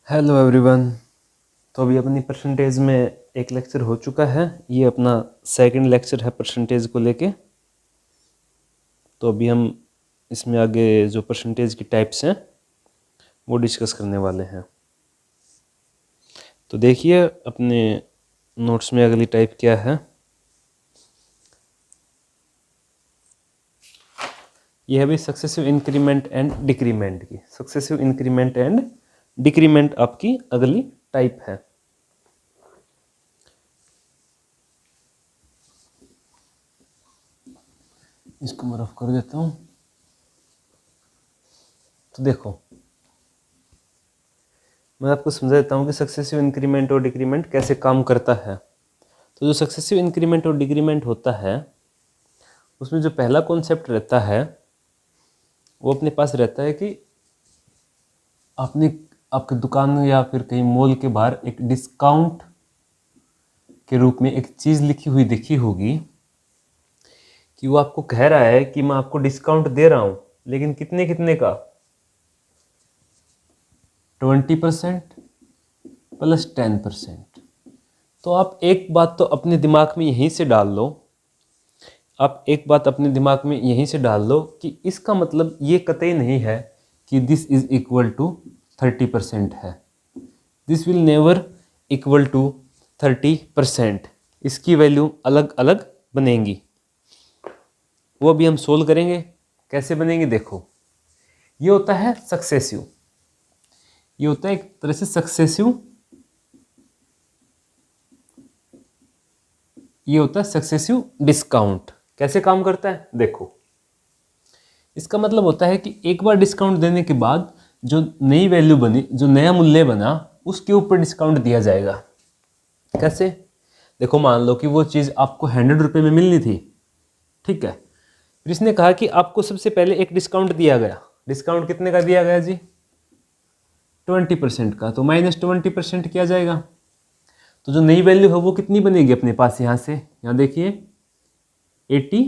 Hello everyone. तो अभी अपनी परसेंटेज में एक लेक्चर हो चुका है। ये अपना सेकंड लेक्चर है परसेंटेज को लेके। तो अभी हम इसमें आगे जो परसेंटेज की टाइप्स हैं वो डिस्कस करने वाले हैं। तो देखिए अपने नोट्स में अगली टाइप क्या है। यह है भी सक्सेसिव इंक्रीमेंट एंड डिक्रीमेंट की। सक्सेसिव इंक्रीमेंट एंड डिक्रीमेंट आपकी अगली टाइप है। इसको मैं रफ कर देता हूँ। तो देखो मैं आपको समझा देता हूँ कि सक्सेसिव इंक्रीमेंट और डिक्रीमेंट कैसे काम करता है। तो जो सक्सेसिव इंक्रीमेंट और डिक्रीमेंट होता है उसमें जो पहला कॉन्सेप्ट रहता है वो अपने पास रहता है कि आपके दुकान या फिर कहीं मॉल के बाहर एक डिस्काउंट के रूप में एक चीज़ लिखी हुई दिखी होगी कि वो आपको कह रहा है कि मैं आपको डिस्काउंट दे रहा हूँ, लेकिन कितने कितने का? 20% प्लस 10%। तो आप एक बात तो अपने दिमाग में यहीं से डाल लो, आप एक बात अपने दिमाग में यहीं से डाल लो कि इसका मतलब ये कतई नहीं है कि दिस इज इक्वल टू 30% है। This will never equal to 30%। इसकी वैल्यू अलग अलग बनेंगी। वो अभी हम सोल्व करेंगे। कैसे बनेंगे देखो। ये होता है सक्सेसिव, ये होता है एक तरह से सक्सेसिव, ये होता है सक्सेसिव डिस्काउंट। कैसे काम करता है देखो। इसका मतलब होता है कि एक बार डिस्काउंट देने के बाद जो नई वैल्यू बनी, जो नया मूल्य बना, उसके ऊपर डिस्काउंट दिया जाएगा। कैसे देखो, मान लो कि वो चीज़ आपको 100 रुपये में मिलनी थी, ठीक है। फिर इसने कहा कि आपको सबसे पहले एक डिस्काउंट दिया गया। डिस्काउंट कितने का दिया गया जी? 20% का। तो -20% किया जाएगा। तो जो नई वैल्यू है वो कितनी बनेगी अपने पास? यहाँ से यहाँ देखिए 80,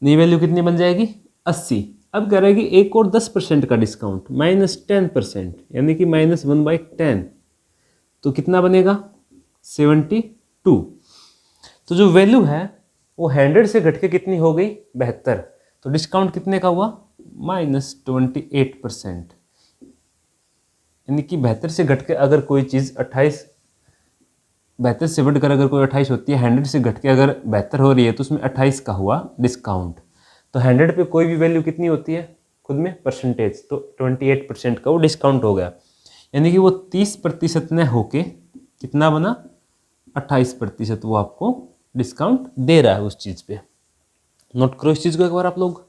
नई वैल्यू कितनी बन जाएगी? 80। अब कह रहा है कि एक और 10% का डिस्काउंट, -10%, यानी कि -1/10। तो कितना बनेगा? 72। तो जो वैल्यू है वो 100 से घट के कितनी हो गई? 72। तो डिस्काउंट कितने का हुआ? -28%। यानी कि 72 से घट के अगर कोई चीज़ 28, 72 से बढ़कर अगर कोई 28 होती है, 100 से घट के अगर 72 हो रही है, तो उसमें 28 का हुआ डिस्काउंट। तो 100 पे कोई भी वैल्यू कितनी होती है खुद में? परसेंटेज। तो 28% का वो डिस्काउंट हो गया। यानी कि वो 30% न होके कितना बना? 28% वो आपको डिस्काउंट दे रहा है उस चीज़ पे। नोट करो इस चीज़ को एक बार आप लोग।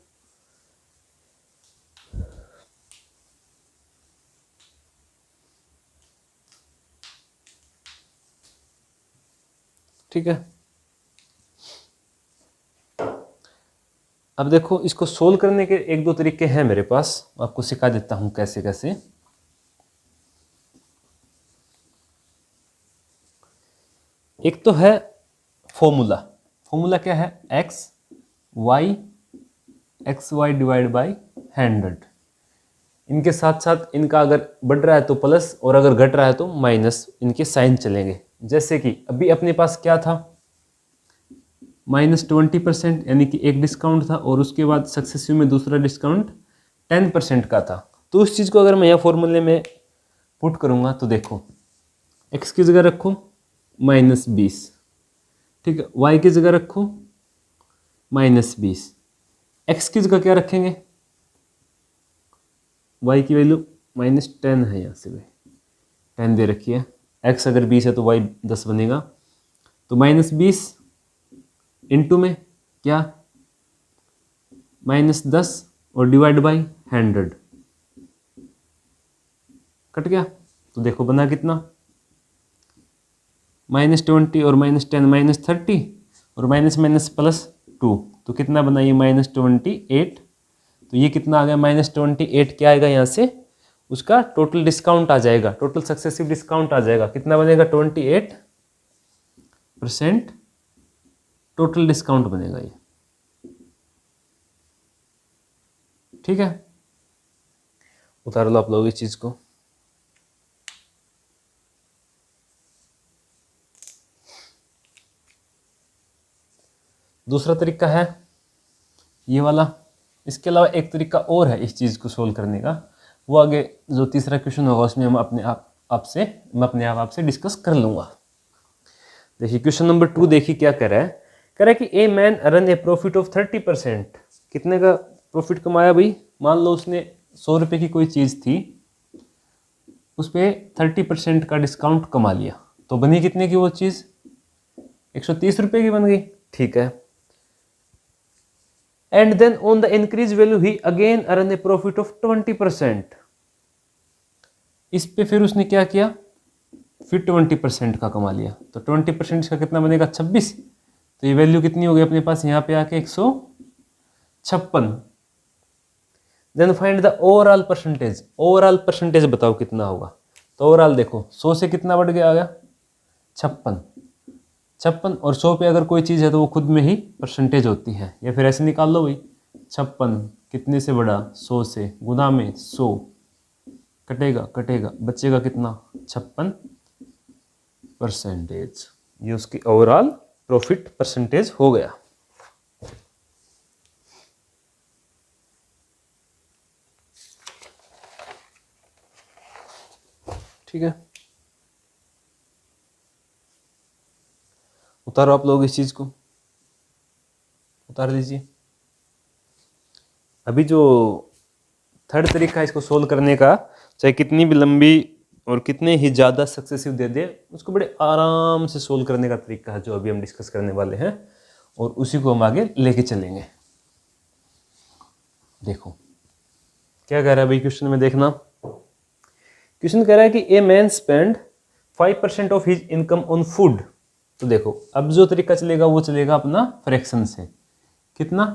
ठीक है। अब देखो, इसको सोल्व करने के एक दो तरीके हैं मेरे पास, आपको सिखा देता हूं कैसे कैसे। एक तो है फॉर्मूला। फॉर्मूला क्या है? X Y divide by 100। इनके साथ साथ इनका अगर बढ़ रहा है तो प्लस, और अगर घट रहा है तो माइनस, इनके साइन चलेंगे। जैसे कि अभी अपने पास क्या था? -20%, यानी कि एक डिस्काउंट था, और उसके बाद सक्सेसिव में दूसरा डिस्काउंट 10% का था। तो उस चीज़ को अगर मैं यह फॉर्मूले में पुट करूंगा तो देखो, एक्स की जगह रखो -20, ठीक है। वाई की जगह रखो -20। एक्स की जगह क्या रखेंगे? वाई की वैल्यू -10 है, यहाँ से भाई 10 दे रखी है। एक्स अगर 20 है तो वाई 10 बनेगा। तो -20 इंटू में क्या? -10 और डिवाइड बाई 100। कट गया। तो देखो बना कितना? -20 और -10 -30, और माइनस माइनस +2, तो कितना बना ये? -28। तो ये कितना आ गया? -28 क्या आएगा यहाँ से? उसका टोटल डिस्काउंट आ जाएगा, टोटल सक्सेसिव डिस्काउंट आ जाएगा। कितना बनेगा? 28% टोटल डिस्काउंट बनेगा ये। ठीक है, उतार लो आप लोग इस चीज को। दूसरा तरीका है ये वाला। इसके अलावा एक तरीका और है इस चीज को सोल्व करने का, वो आगे जो तीसरा क्वेश्चन होगा उसमें हम अपने आप आपसे डिस्कस कर लूंगा। देखिए क्वेश्चन नंबर 2, देखिए क्या कह रहा है। कह रहा है कि a man earn a profit of 30%। कितने का प्रॉफिट कमाया भाई? मान लो उसने 100 रुपये की कोई चीज़ थी, उस पर 30% का डिस्काउंट कमा लिया, तो बनी कितने की वो चीज़? 130 रुपये की बन गई। ठीक है, and then on the increase value ही again earn a profit of 20%। इस पे फिर उसने क्या किया? फिर 20% का कमा लिया, तो 20% का कितना बनेगा? 26। तो ये वैल्यू कितनी हो गई अपने पास यहाँ पे आके? 156। Then find the overall percentage. Overall percentage बताओ कितना होगा? तो ओवरऑल देखो 100 से कितना बढ़ गया? आ गया 56। 56 और 100 पे अगर कोई चीज़ है तो वो खुद में ही परसेंटेज होती है, या फिर ऐसे निकाल लो भाई। 56 कितने से बढ़ा? 100 से, गुना में 100, कटेगा बचेगा कितना? 56%। ये उसकी ओवरऑल प्रॉफिट परसेंटेज हो गया। ठीक है, उतारो आप लोग इस चीज को, उतार दीजिए। अभी जो थर्ड तरीका है इसको सोल्व करने का, चाहे कितनी भी लंबी और कितने ही ज़्यादा सक्सेसिव दे दे, उसको बड़े आराम से सोल्व करने का तरीका है जो अभी हम डिस्कस करने वाले हैं, और उसी को हम आगे लेके चलेंगे। देखो क्या कह रहा है भाई क्वेश्चन में, देखना। क्वेश्चन कह रहा है कि a man spend 5% of his income on food. तो देखो अब जो तरीका चलेगा वो चलेगा अपना फ्रैक्शन से। कितना?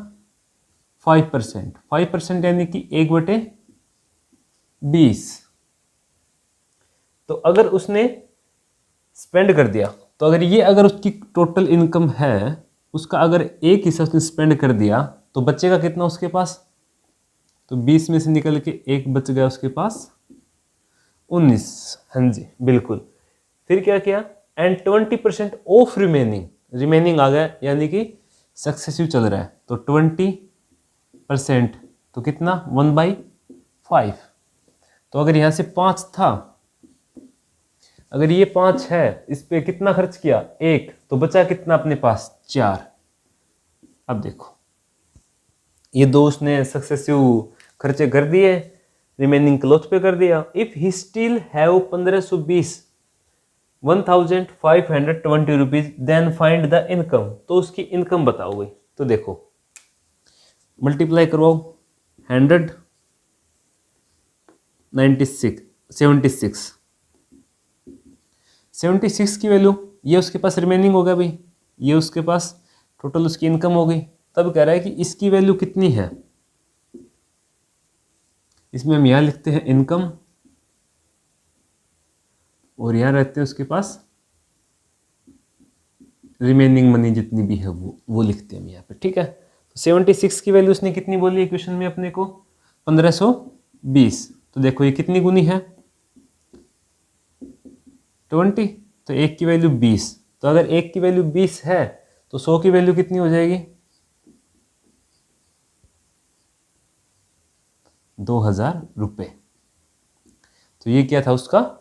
5%। 5% यानी कि 1/20। तो अगर उसने स्पेंड कर दिया, तो अगर उसकी टोटल इनकम है, उसका अगर एक हिस्सा उसने स्पेंड कर दिया, तो बचेगा कितना उसके पास? तो 20 में से निकल के एक बच गया उसके पास 19। हाँ जी बिल्कुल। फिर क्या किया? एंड 20% ऑफ रिमेनिंग आ गया, यानी कि सक्सेसिव चल रहा है, तो 20%, तो कितना? 1/5। तो अगर यहां से 5 था, अगर ये 5 है, इस पे कितना खर्च किया? 1, तो बचा कितना अपने पास? 4। अब देखो ये दो उसने सक्सेसिव खर्चे कर दिए, रिमेनिंग क्लोथ पे कर दिया। If he still have 1520 1520 rupees, then find the income. तो उसकी इनकम बताओ भाई। तो देखो मल्टीप्लाई करवाओ, 76 की वैल्यू, ये उसके पास रिमेनिंग हो गया भाई, ये उसके पास टोटल उसकी इनकम हो गई। तब कह रहा है कि इसकी वैल्यू कितनी है? इसमें हम यहां लिखते हैं इनकम, और यहां रहते हैं उसके पास रिमेनिंग मनी जितनी भी है वो लिखते हैं हम यहाँ पे। ठीक है, तो 76 की वैल्यू उसने कितनी बोली है क्वेश्चन में अपने को? 1520। तो देखो ये कितनी गुनी है? 20। तो एक की वैल्यू 20, तो अगर एक की वैल्यू 20 है तो 100 की वैल्यू कितनी हो जाएगी? 2000 रुपये। तो ये क्या था उसका?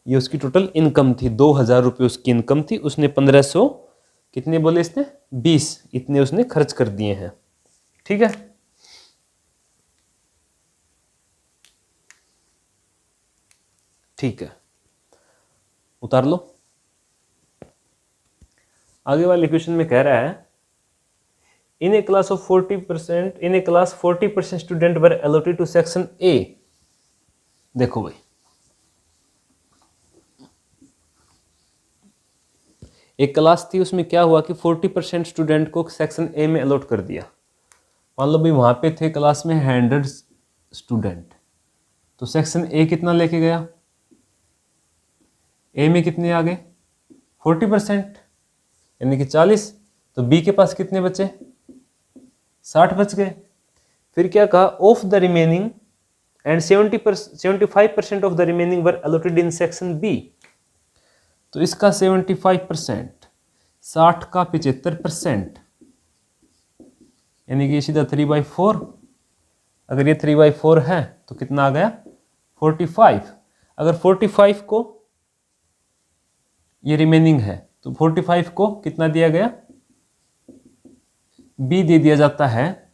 ये उसकी टोटल इनकम थी, 2000 रुपये उसकी इनकम थी। उसने 1500 कितने बोले इसने? 20, इतने उसने खर्च कर दिए हैं। ठीक है, ठीक है, उतार लो। आगे वाले क्वेश्चन में कह रहा है in a class 40% student were allotted to section A. देखो भाई एक क्लास थी, उसमें क्या हुआ कि 40% स्टूडेंट को सेक्शन ए में अलॉट कर दिया। मान लो भाई वहां पे थे क्लास में 100 स्टूडेंट, तो सेक्शन ए कितना लेके गया? ए में कितने आ गए? 40%, यानी कि 40। तो बी के पास कितने बचे? 60 बच गए। फिर क्या कहा, of the remaining and 75% of the remaining were allotted in section B. तो इसका 75%, 60 का 75%, यानी कि सीधा 3/4। अगर ये 3/4 है तो कितना आ गया, 45। अगर 45 को, ये रिमेनिंग है, तो 45 को कितना दिया गया, बी दे दिया जाता है।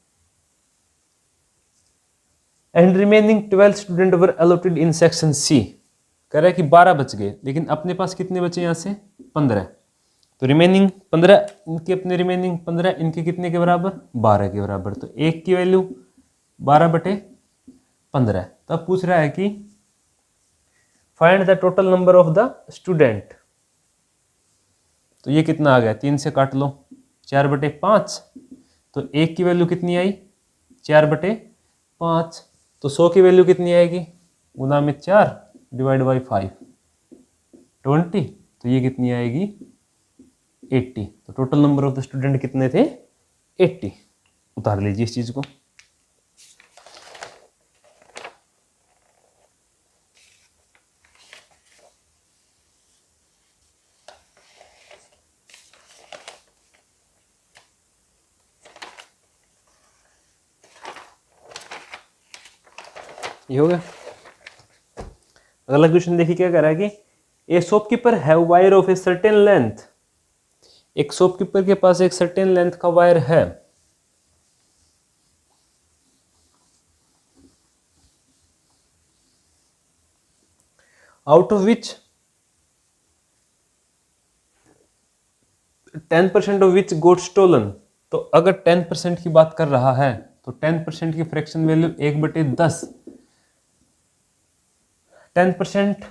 And remaining 12 student were allotted in section C. कह रहा है कि 12 बच गए, लेकिन अपने पास कितने बचे यहां से, 15। तो रिमेनिंग 15, इनके अपने रिमेनिंग 15, इनके कितने के बराबर, 12 के बराबर। तो एक की वैल्यू 12/15। तब पूछ रहा है कि find the total number of the student. तो ये कितना आ गया, 3 से काट लो, 4/5। तो एक की वैल्यू कितनी आई, 4/5। तो 100 की वैल्यू कितनी आएगी, गुना में 4 डिवाइड बाई 5, 20। तो ये कितनी आएगी, 80। तो total number of the student कितने थे, 80। उतार लीजिए इस चीज को। ये हो गया। अगला क्वेश्चन देखिए क्या कह रहा है कि a shopkeeper have wire of a certain length. एक शॉपकीपर के पास एक सर्टेन लेंथ का वायर है, out of which 10% of which got stolen. तो अगर 10% की बात कर रहा है तो 10% की फ्रैक्शन वैल्यू 1/10, 10%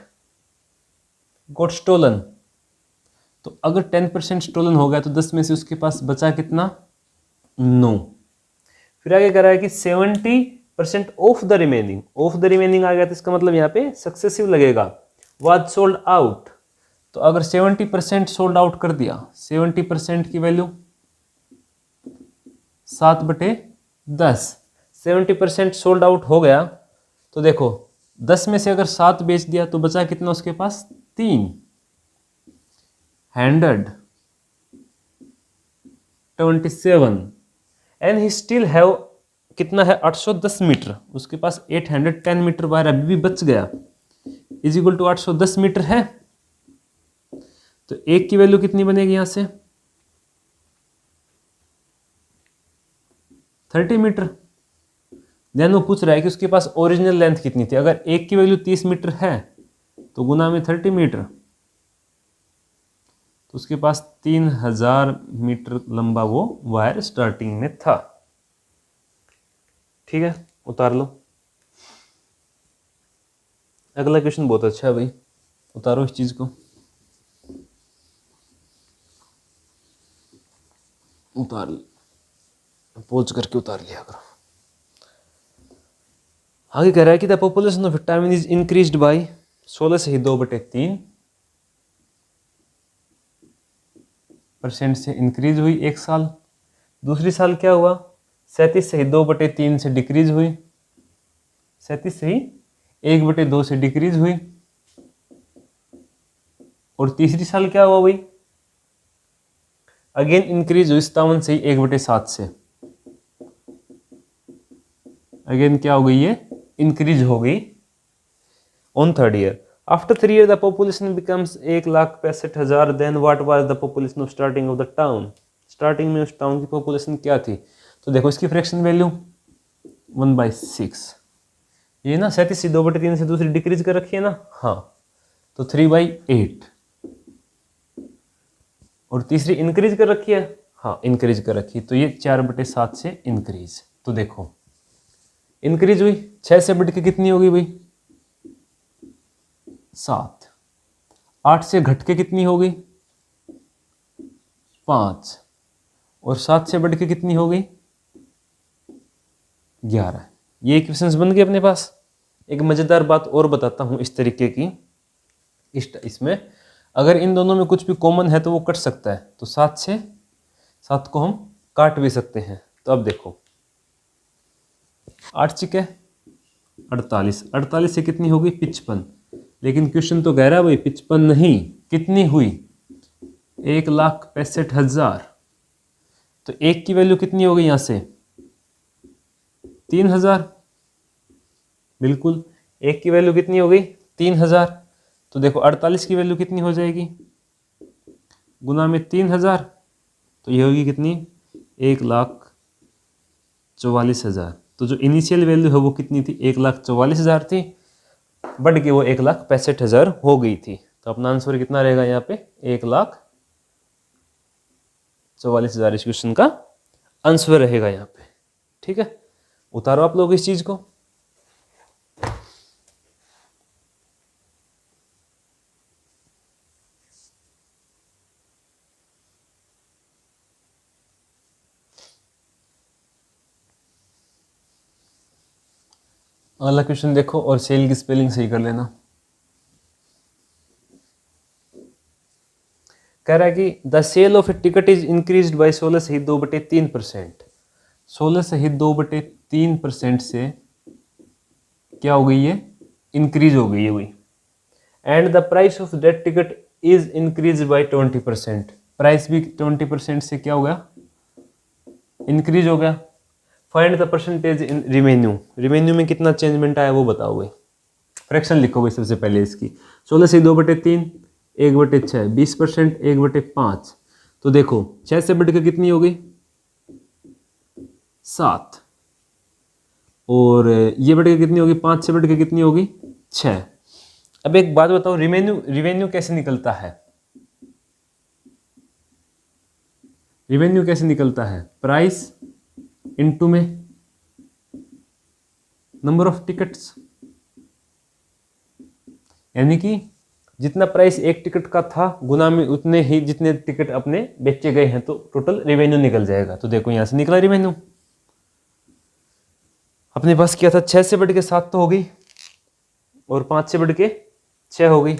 गोट स्टोलन। तो अगर 10% स्टोलन हो गया तो 10 में से उसके पास बचा कितना, 9। फिर आगे कह रहा है कि 70% of the remaining, of the remaining आ गया तो इसका मतलब यहाँ पे सक्सेसिव लगेगा, वाज सोल्ड आउट। तो अगर 70% सोल्ड आउट कर दिया, 70% की वैल्यू 7/10, 70% सोल्ड आउट हो गया। तो देखो 10 में से अगर 7 बेच दिया तो बचा कितना उसके पास, 3। 127 एंड ही स्टिल हैव कितना है, 810 मीटर। उसके पास 810 मीटर वायर अभी भी बच गया, इज इक्वल टू 810 मीटर है। तो एक की वैल्यू कितनी बनेगी यहां से, 30 मीटर। देन वो पूछ रहा है कि उसके पास ओरिजिनल लेंथ कितनी थी। अगर एक की वैल्यू 30 मीटर है तो गुना में 30 मीटर, तो उसके पास 3000 मीटर लंबा वो वायर स्टार्टिंग में था। ठीक है, उतार लो। अगला क्वेश्चन बहुत अच्छा है भाई, उतारो इस चीज को, उतार, पोज करके उतार लिया करो। आगे कह रहा है कि the population of vitamin is increased bye 16 से ही 2/3% से इंक्रीज हुई एक साल। दूसरी साल क्या हुआ, 37 से ही 2/3 से डिक्रीज हुई, 37 से ही 1/2 से डिक्रीज हुई। और तीसरी साल क्या हुआ भाई, अगेन इंक्रीज हुई 57 से ही 1/7 से। अगेन क्या हो गई, ये इंक्रीज हो गई on third year. After 3 year the population becomes 1,65,000। Then what was the population of starting of the town. Starting में उस टाउन की पॉपुलेशन क्या थी। तो देखो इसकी फ्रैक्शन वैल्यू 1/6। ये ना 37 से 2/3 से दूसरी डिक्रीज कर रखी है ना, हाँ, तो 3/8। और तीसरी इंक्रीज कर रखी है, हाँ इंक्रीज कर रखी, तो ये 4/7 से इंक्रीज। तो देखो इंक्रीज हुई, 6 से बढ़ के कितनी होगी भाई, 7। 8 से घट के कितनी होगी, 5। और 7 से बढ़ के कितनी होगी, 11। ये इक्वेशंस बन गए अपने पास। एक मजेदार बात और बताता हूं इस तरीके की, इसमें अगर इन दोनों में कुछ भी कॉमन है तो वो कट सकता है। तो 7 से 7 को हम काट भी सकते हैं। तो अब देखो 8 चिके 48, 48 से कितनी होगी 55। लेकिन क्वेश्चन तो कह रहा है भाई 55 नहीं, कितनी हुई 1,65,000। तो एक की वैल्यू कितनी होगी यहाँ से 3,000। बिल्कुल, एक की वैल्यू कितनी होगी 3,000। तो देखो 48 की वैल्यू कितनी हो जाएगी गुना में 3,000, तो ये होगी कितनी 1,44,000। तो जो इनिशियल वैल्यू है वो कितनी थी 1,44,000 थी, बढ़ के वो 1,65,000 हो गई थी। तो अपना आंसर कितना रहेगा यहाँ पे 1,44,000 इस क्वेश्चन का आंसर रहेगा यहाँ पे। ठीक है, उतारो आप लोग इस चीज को। अगला क्वेश्चन देखो और सेल की स्पेलिंग सही कर लेना। कह रहा है कि the sale of a ticket is increased by 16/2/3%। 16/2/3% से क्या हो गई है इंक्रीज हो गई है हुई। And the price of that ticket is increase by 20%। Price भी 20% से क्या हो गया इंक्रीज हो गया। Find the percentage in revenue. Revenue में कितना चेंजमेंट आया वो बताओ भाई। फ्रैक्शन लिखो भाई सबसे पहले इसकी। 16/2/3 1/6 20%, 1/5। तो देखो 6 से बढ़ के कितनी हो गई 7, और ये बढ़ के कितनी होगी 5 से बढ़ के कितनी होगी 6। अब एक बात बताओ, रिवेन्यू कैसे निकलता है? रिवेन्यू कैसे निकलता है? प्राइस इनटू में नंबर ऑफ टिकट्स, यानी कि जितना प्राइस एक टिकट का था गुना में उतने ही जितने टिकट अपने बेचे गए हैं, तो टोटल रिवेन्यू निकल जाएगा। तो देखो यहां से निकला रिवेन्यू। अपने पास क्या था 6 से बढ़ के 7 तो हो गई, और 5 से बढ़ के 6 हो गई।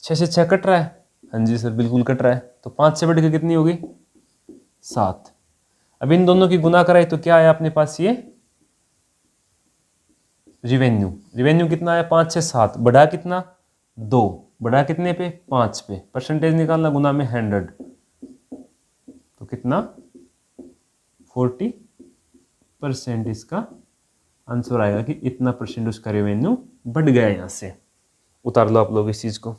6 से 6 कट रहा है, हाँ जी सर बिल्कुल कट रहा है। तो 5 से बढ़ के कितनी होगी 7। अब इन दोनों की गुना कराए तो क्या आया अपने पास ये रिवेन्यू। रिवेन्यू कितना आया 5 से 7, बढ़ा कितना 2, बढ़ा कितने पे 5 पे। परसेंटेज निकालना गुना में 100, तो कितना 40% इसका आंसर आएगा कि इतना परसेंट उसका रेवेन्यू बढ़ गया। यहां से उतार लो आप लोग इस चीज को।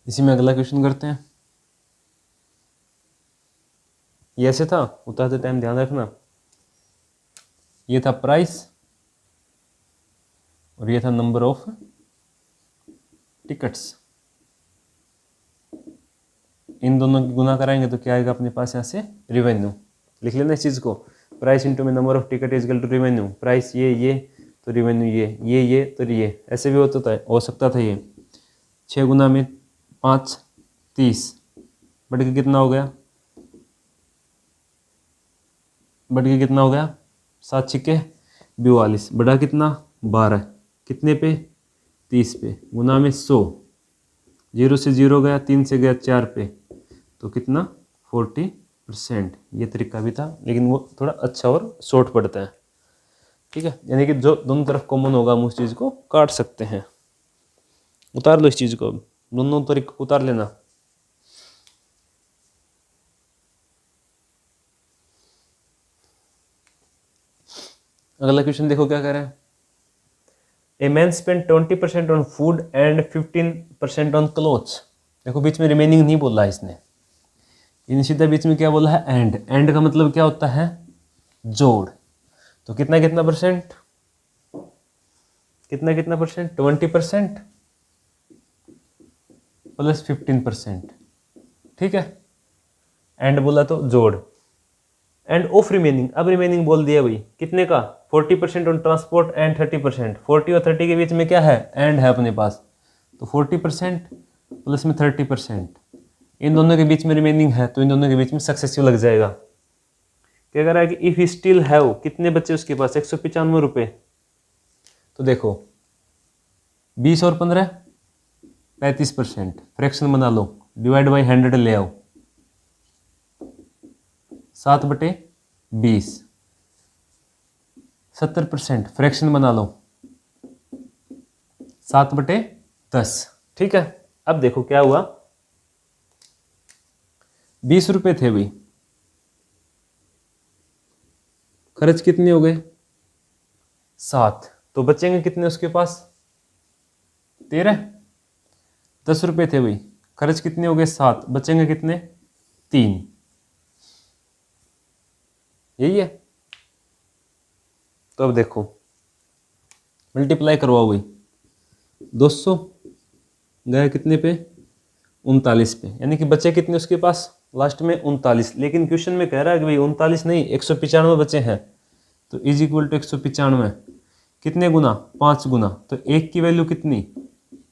इसी में अगला क्वेश्चन करते हैं। ये ऐसे था, उतारते टाइम ध्यान रखना। ये था प्राइस और ये था नंबर ऑफ टिकट्स। इन दोनों की गुना कराएंगे तो क्या आएगा अपने पास यहाँ से रेवेन्यू। लिख लेना इस चीज को। प्राइस इंटू में number of ticket is equal to revenue. Price ये तो रेवेन्यू ये तो ये। ऐसे भी होता था, हो सकता था ये 6 गुना में 5 30, बढ़ के कितना हो गया, बढ़ के कितना हो गया 7 छिके 42, बढ़ा कितना 12, कितने पे 30 पे, गुना में 100, 0 से 0 गया, 3 से गया 4 पे, तो कितना 40%। ये तरीका भी था, लेकिन वो थोड़ा अच्छा और शॉर्ट पड़ता है। ठीक है, यानी कि जो दोनों तरफ कॉमन होगा हम उस चीज़ को काट सकते हैं। उतार लो इस चीज़ को, दोनों तरीके उतार लेना। अगला क्वेश्चन देखो क्या कह रहा है। A man spend 20% on food and 15% on clothes. देखो बीच में रिमेनिंग नहीं बोला इसने, इन सीधा बीच में क्या बोला है एंड का मतलब क्या होता है जोड़। तो कितना कितना परसेंट, कितना कितना परसेंट 20% प्लस 15%। ठीक है, एंड बोला तो जोड़, एंड ऑफ रिमेनिंग। अब रिमेनिंग बोल दिया भाई कितने का 40% ऑन ट्रांसपोर्ट एंड 30%। 40 और 30 के बीच में क्या है एंड है अपने पास, तो 40% प्लस में 30%। इन दोनों के बीच में रिमेनिंग है, तो इन दोनों के बीच में सक्सेसिव लग जाएगा। क्या कर रहा है कि इफ ही स्टिल हैव, कितने बचे उसके पास, 195 रुपये। तो देखो 20 और 15 35%, फ्रैक्शन बना लो, डिवाइड बाई 100 ले आओ, 7/20, 70%, फ्रैक्शन बना लो, 7/10। ठीक है, अब देखो क्या हुआ, 20 रुपये थे भाई, खर्च कितने हो गए, 7, तो बचेंगे कितने उसके पास, 13। 10 रुपये थे भाई, खर्च कितने हो गए, 7, बचेंगे कितने, 3। यही है। तो अब देखो मल्टीप्लाई करवाओ भाई, 200 गया कितने पे, 39 पे, यानी कि बचे कितने उसके पास लास्ट में, 39। लेकिन क्वेश्चन में कह रहा है कि भाई 39 नहीं 195 बचे हैं, तो इज इक्वल टू 195 कितने गुना, 5 गुना, तो 1 की वैल्यू कितनी,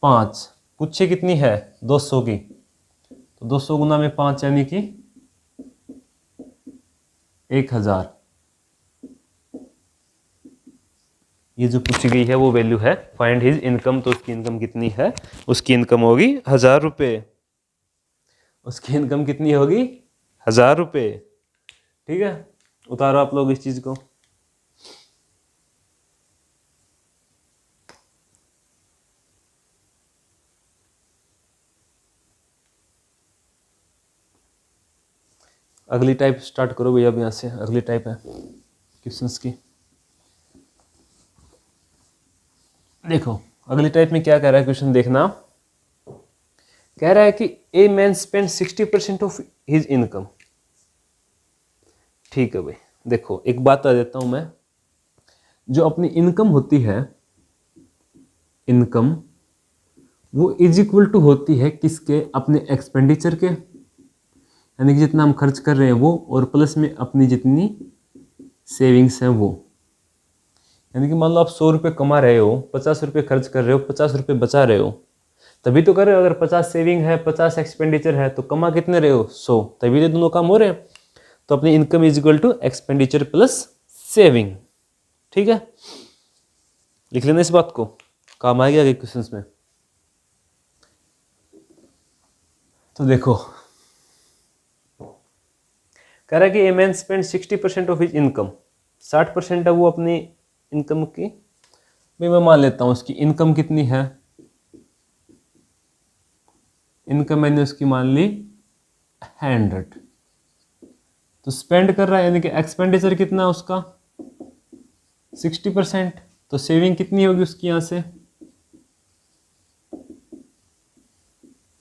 5, पूछे कितनी है, 200 की, तो 200 गुना में 5 यानी कि 1000। ये जो पूछी गई है वो वैल्यू है, फाइंड हिज इनकम, तो उसकी इनकम कितनी है, उसकी इनकम होगी 1000 रुपये, उसकी इनकम कितनी होगी, 1000 रुपये। ठीक है, उतारो आप लोग इस चीज को। अगली टाइप स्टार्ट करो भैया, अब यहाँ से अगली टाइप है क्वेश्चंस की। देखो अगली टाइप में क्या कह रहा है क्वेश्चन, देखना, कह रहा है कि a man spend 60% of his income. ठीक है भाई, देखो एक बात बता देता हूं मैं, जो अपनी इनकम होती है, इनकम वो इज इक्वल टू होती है किसके, अपने एक्सपेंडिचर के, यानी कि जितना हम खर्च कर रहे हैं वो, और प्लस में अपनी जितनी सेविंग्स हैं वो। यानी कि मान लो आप 100 रुपये कमा रहे हो, 50 रुपये खर्च कर रहे हो, 50 रुपये बचा रहे हो, तभी तो कर रहे हो। अगर 50 सेविंग है, 50 एक्सपेंडिचर है, तो कमा कितने रहे हो, 100, तभी तो दोनों काम हो रहे हैं। तो अपनी income is equal to expenditure plus saving. ठीक है, लिख लेना इस बात को, काम आएगा आगे क्वेश्चंस में। तो देखो कह रहा है कि a man spend 60% of his income, 60% है वो अपनी इनकम की। भाई मैं मान लेता हूं उसकी इनकम कितनी है, इनकम मैंने उसकी मान ली 100, तो स्पेंड कर रहा है, यानी कि एक्सपेंडिचर कितना है उसका 60%, तो सेविंग कितनी होगी उसकी यहां से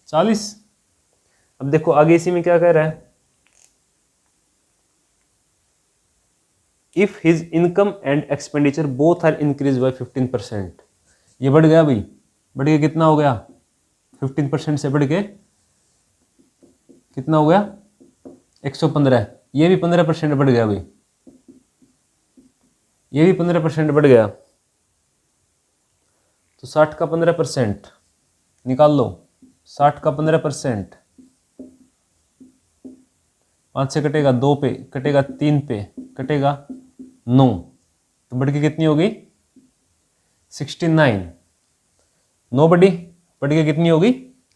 40। अब देखो आगे इसी में क्या कह रहा है, if his income and expenditure both are increase by 15%, ये बढ़ गया भाई, बढ़ के कितना हो गया, 15% से बढ़ के कितना हो गया 115, ये भी 15% बढ़ गया भाई, ये भी 15% बढ़ गया, तो 60 का 15% निकाल लो, 60 का 15%, 5 से कटेगा 2 पे, कटेगा 3 पे, कटेगा 9, तो बढ़ के कितनी होगी 69, 9 बढ़ी, बढ़ के कितनी होगी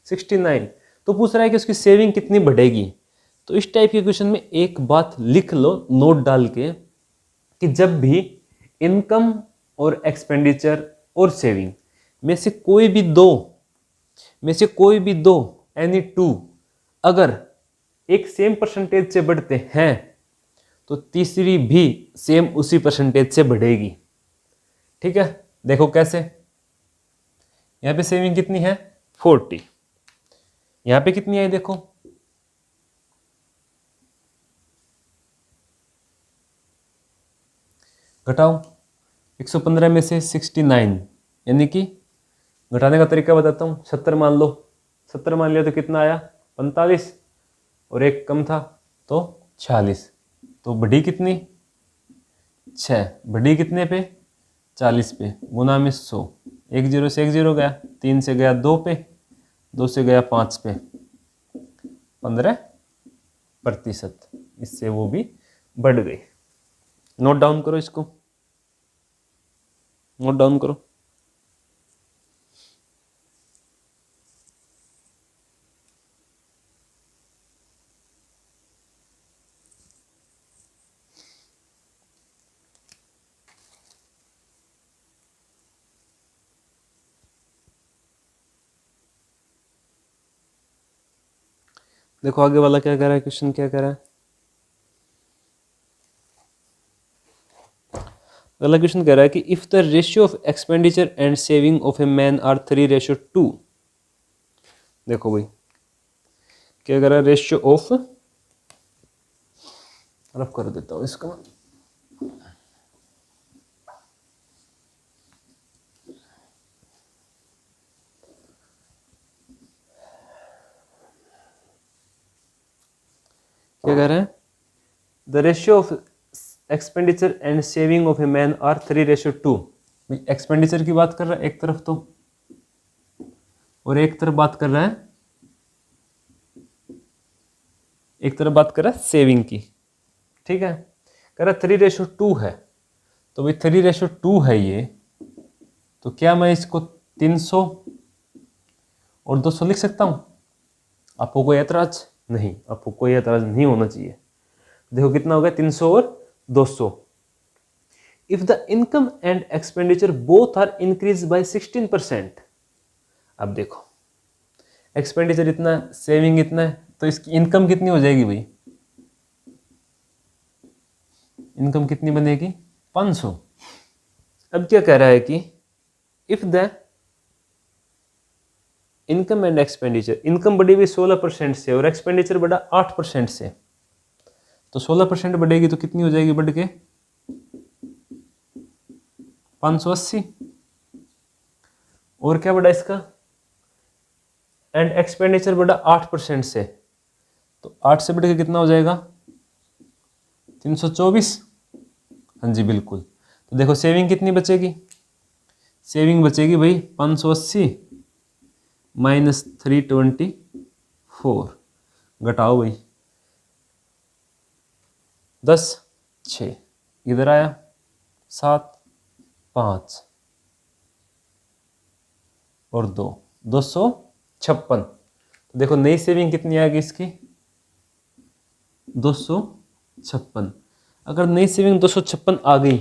69। तो पूछ रहा है कि उसकी सेविंग कितनी बढ़ेगी। तो इस टाइप के क्वेश्चन में एक बात लिख लो नोट डाल के, कि जब भी इनकम और एक्सपेंडिचर और सेविंग में से कोई भी दो एनी टू अगर एक सेम परसेंटेज से बढ़ते हैं, तो तीसरी भी सेम उसी परसेंटेज से बढ़ेगी। ठीक है, देखो कैसे, यहां पे सेविंग कितनी है 40, यहां पे कितनी आई देखो, घटाओ 115 में से 69, यानी कि घटाने का तरीका बताता हूँ, 70 मान लो, 70 मान लिया तो कितना आया 45, और एक कम था तो 46, तो बढ़ी कितनी 6, बढ़ी कितने पे 40 पे, गुना में 100, 1 0 से 1 0 गया, 3 से गया 2 पे, 2 से गया 5 पे, 15%, इससे वो भी बढ़ गई। नोट डाउन करो, इसको नोट डाउन करो। देखो आगे वाला क्या कह रहा है, क्वेश्चन क्या कह रहा है। अगला क्वेश्चन कह रहा है कि if the ratio of expenditure and saving of a man are 3:2। देखो भाई क्या कह रहा है, रेशियो ऑफ, रफ कर देता हूं इसका। क्या कह रहा है, the ratio of expenditure and saving of a man are 3:2। Expenditure की बात कर रहा है एक तरफ तो, और एक तरफ बात कर रहा है, एक तरफ बात कर रहा है सेविंग की। ठीक है, कह रहा है 3:2 है, तो भाई 3:2 है ये, तो क्या मैं इसको 300 और 200 लिख सकता हूं? आपको कोई ऐतराज नहीं, आपको कोई ऐतराज नहीं होना चाहिए। देखो कितना हो गया, 300 और 200। If the income and expenditure both are increase by 16%। अब देखो एक्सपेंडिचर इतना है, सेविंग इतना है, तो इसकी इनकम कितनी हो जाएगी भाई? इनकम कितनी बनेगी? 500। अब क्या कह रहा है कि if the income and expenditure, income बढ़ी हुई 16% से और एक्सपेंडिचर बढ़ा 8% से, तो 16% बढ़ेगी तो कितनी हो जाएगी बढ़ के? 580। और क्या बढ़ा इसका? एंड एक्सपेंडिचर बढ़ा 8% से, तो 8 से बढ़ के कितना हो जाएगा? 324। हाँ जी बिल्कुल। तो देखो सेविंग कितनी बचेगी? सेविंग बचेगी भाई 580 माइनस 324, घटाओ भाई 10, 6 इधर आया, 7, 5 और 2, 256। तो देखो नई सेविंग कितनी आएगी इसकी? 256। अगर नई सेविंग 256 आ गई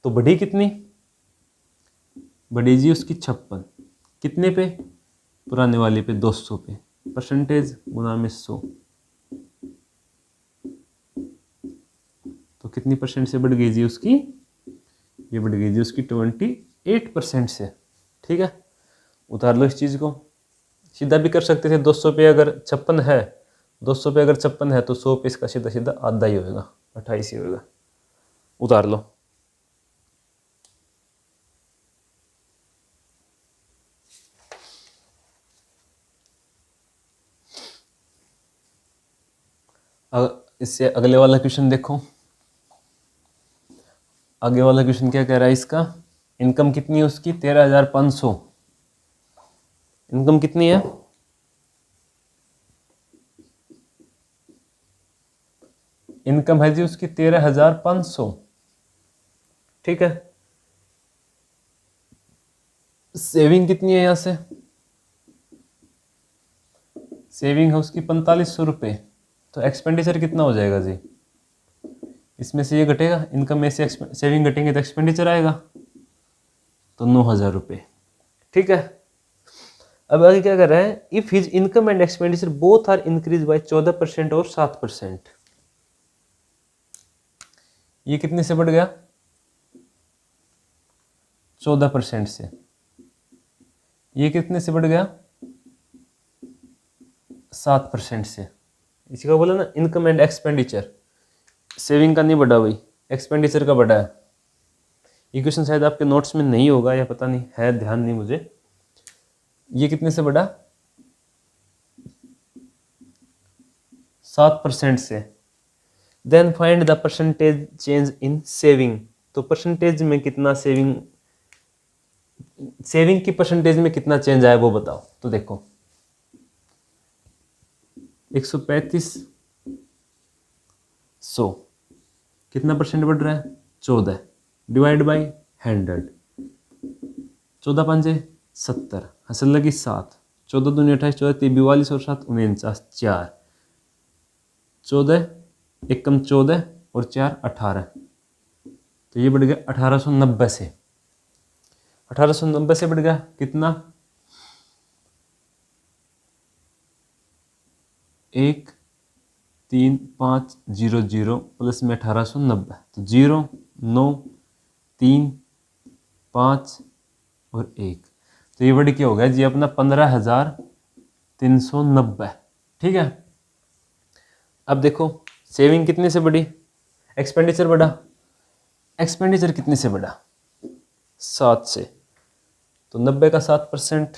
तो बढ़ी कितनी? बढ़ी जी उसकी 56। कितने पे? पुराने वाले पे 200 पे। परसेंटेज गुना में 100, तो कितनी परसेंट से बढ़ गई जी उसकी? ये बढ़ गई जी उसकी 28% से। ठीक है, उतार लो इस चीज़ को। सीधा भी कर सकते थे, 200 पे अगर 56 है, 200 पे अगर 56 है तो 100 पे इसका सीधा सीधा आधा ही होएगा, 28 ही होएगा। उतार लो। इससे अगले वाला क्वेश्चन देखो। आगे वाला क्वेश्चन क्या कह रहा है इसका? इनकम कितनी है उसकी? 13,500। इनकम कितनी है? इनकम है जी उसकी 13,500। ठीक है, सेविंग कितनी है यहां से? सेविंग है उसकी 4500 रुपये। तो एक्सपेंडिचर कितना हो जाएगा जी? इसमें से ये घटेगा, इनकम में से सेविंग घटेंगे तो एक्सपेंडिचर आएगा, तो 9,000 रुपये। ठीक है, अब आगे क्या कर रहा है? If his income and expenditure both are increase by 14% और 7%। ये कितने से बढ़ गया? 14% से। ये कितने से बढ़ गया? 7% से। इसी का बोला ना इनकम एंड एक्सपेंडिचर। सेविंग का नहीं बढ़ा भाई, एक्सपेंडिचर का बढ़ा है। ये क्वेश्चन शायद आपके नोट्स में नहीं होगा या पता नहीं है, ध्यान नहीं मुझे। ये कितने से बढ़ा? 7% से। Then find the percentage change in saving. तो परसेंटेज में कितना सेविंग की परसेंटेज में कितना चेंज आया वो बताओ। तो देखो 135 100 कितना परसेंट बढ़ रहा है? 14 डिवाइड बाई 100, 14 पंजे 70, हसल लगी 7, 14 दूनी 28, 14 तीन 42 और 7 49, 4, 14 एक कम 14 और 4 18, तो ये बढ़ गया 1890 से। 1890 से बढ़ गया कितना, 13500 प्लस में 1890, तो 0 9 3 5 और 1, तो ये बढ़ के हो गया जी अपना 15,390। ठीक है, अब देखो सेविंग कितने से बढ़ी, एक्सपेंडिचर बढ़ा, एक्सपेंडिचर कितने से बढ़ा, 7 से, तो 90 का 7%,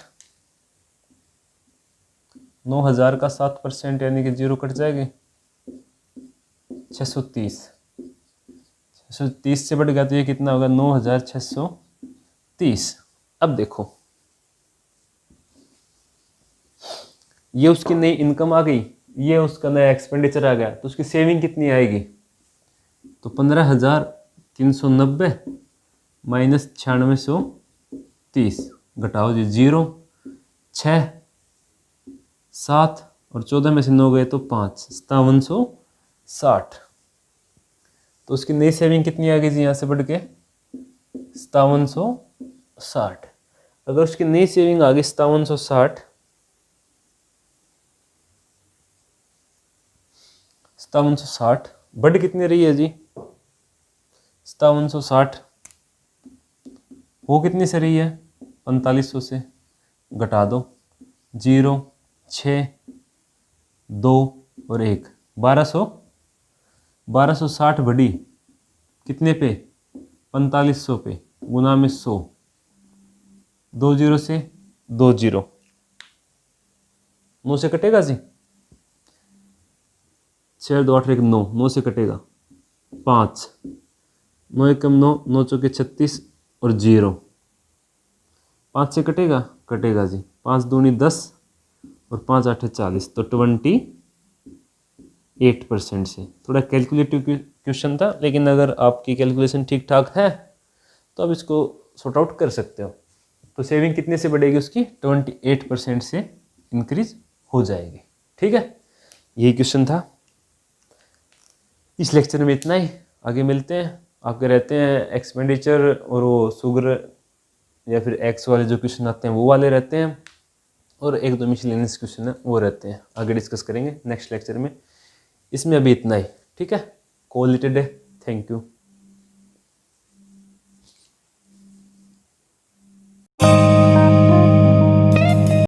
9,000 का 7% यानी कि 0 कट जाएगी, 630, 630 से बढ़ गया तो ये कितना होगा 9,630। अब देखो ये उसकी नई इनकम आ गई, ये उसका नया एक्सपेंडिचर आ गया, तो उसकी सेविंग कितनी आएगी, तो 15,390 माइनस 9630, घटाओ जी 0, 6 7 और 14 में से 9 गए तो 5, 5760, तो उसकी नई सेविंग कितनी आ गई जी यहाँ से बढ़ के 5760। अगर उसकी नई सेविंग आ गई 5760, 5760 बढ़ कितनी रही है जी, 5760 वो कितनी से रही है 4500 से, घटा दो 0 6 2 और 1, 1260 बढ़ी कितने पे 4500 पे, गुना में 100, 2 0 से 2 0, 9 से कटेगा जी, 6 2 8 1 9, 9 से कटेगा 5, 9 1 9, 9 चौके 36 और 0, 5 से कटेगा, कटेगा जी, 5 दूनी 10 और 5 8 40, तो 28% से। थोड़ा कैलकुलेटिव क्वेश्चन था, लेकिन अगर आपकी कैलकुलेशन ठीक ठाक है तो आप इसको सॉर्ट आउट कर सकते हो। तो सेविंग कितने से बढ़ेगी उसकी, 28% से इंक्रीज हो जाएगी। ठीक है, यही क्वेश्चन था। इस लेक्चर में इतना ही, आगे मिलते हैं। आपके रहते हैं एक्सपेंडिचर और वो शुगर या फिर एक्स वाले जो क्वेश्चन आते हैं वो वाले रहते हैं, और एक दो मिसलेनियस क्वेश्चन है वो रहते हैं, आगे डिस्कस करेंगे नेक्स्ट लेक्चर में। इसमें अभी इतना ही। ठीक है, call it a day, thank you.